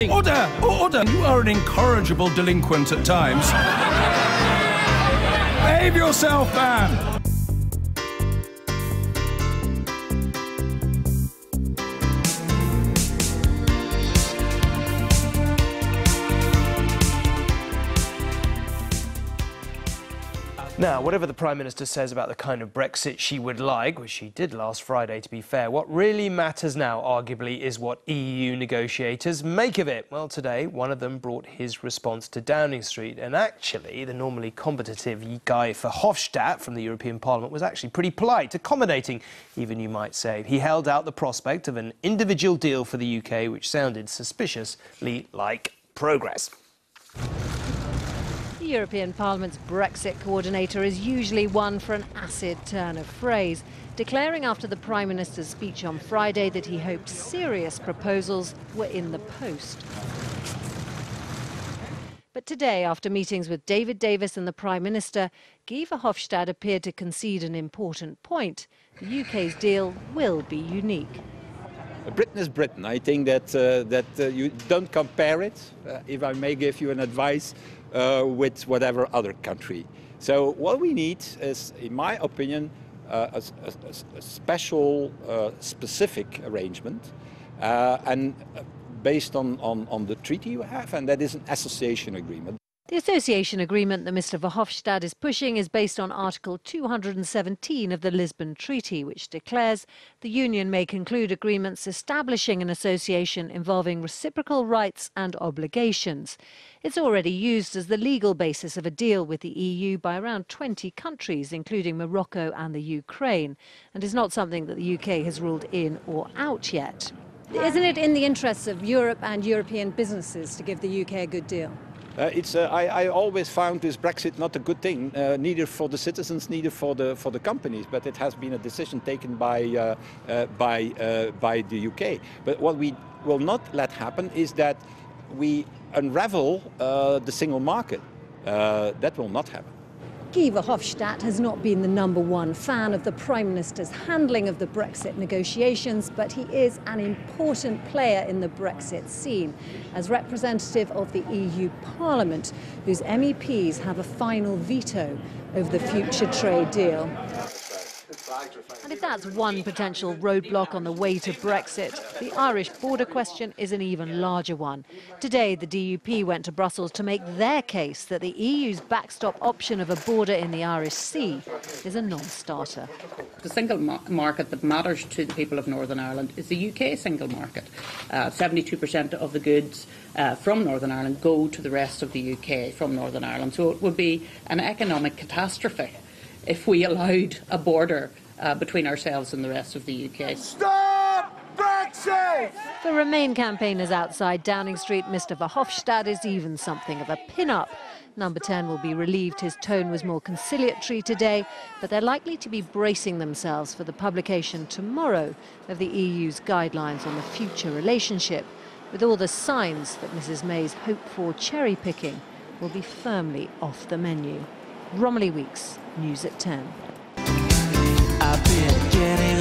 Order! Order! You are an incorrigible delinquent at times. Behave yourself, man! Now, whatever the Prime Minister says about the kind of Brexit she would like, which she did last Friday to be fair, what really matters now, arguably, is what EU negotiators make of it. Well, today, one of them brought his response to Downing Street, and actually, the normally combative Guy Verhofstadt from the European Parliament was actually pretty polite, accommodating, even you might say. He held out the prospect of an individual deal for the UK, which sounded suspiciously like progress. The European Parliament's Brexit coordinator is usually one for an acid turn of phrase, declaring after the Prime Minister's speech on Friday that he hoped serious proposals were in the post. But today, after meetings with David Davis and the Prime Minister, Guy Verhofstadt appeared to concede an important point. The UK's deal will be unique. Britain is Britain. I think that you don't compare it, if I may give you an advice, with whatever other country. So what we need is, in my opinion, a special, specific arrangement, and based on the treaty you have, and that is an association agreement. The association agreement that Mr Verhofstadt is pushing is based on Article 217 of the Lisbon Treaty, which declares the Union may conclude agreements establishing an association involving reciprocal rights and obligations. It's already used as the legal basis of a deal with the EU by around 20 countries, including Morocco and the Ukraine, and is not something that the UK has ruled in or out yet. Isn't it in the interests of Europe and European businesses to give the UK a good deal? I always found this Brexit not a good thing, neither for the citizens, neither for the companies. But it has been a decision taken by the UK. But what we will not let happen is that we unravel the single market. That will not happen. Guy Verhofstadt has not been the #1 fan of the Prime Minister's handling of the Brexit negotiations, but he is an important player in the Brexit scene as representative of the EU Parliament, whose MEPs have a final veto over the future trade deal. And if that's one potential roadblock on the way to Brexit, the Irish border question is an even larger one. Today, the DUP went to Brussels to make their case that the EU's backstop option of a border in the Irish Sea is a non-starter. The single market that matters to the people of Northern Ireland is the UK single market. 72% of the goods from Northern Ireland go to the rest of the UK from Northern Ireland. So it would be an economic catastrophe if we allowed a border between ourselves and the rest of the UK. Stop Brexit! For Remain campaigners outside Downing Street, Mr Verhofstadt is even something of a pin-up. Number 10 will be relieved his tone was more conciliatory today, but they're likely to be bracing themselves for the publication tomorrow of the EU's guidelines on the future relationship, with all the signs that Mrs May's hoped-for cherry-picking will be firmly off the menu. Romilly Weeks, News at 10. I've been getting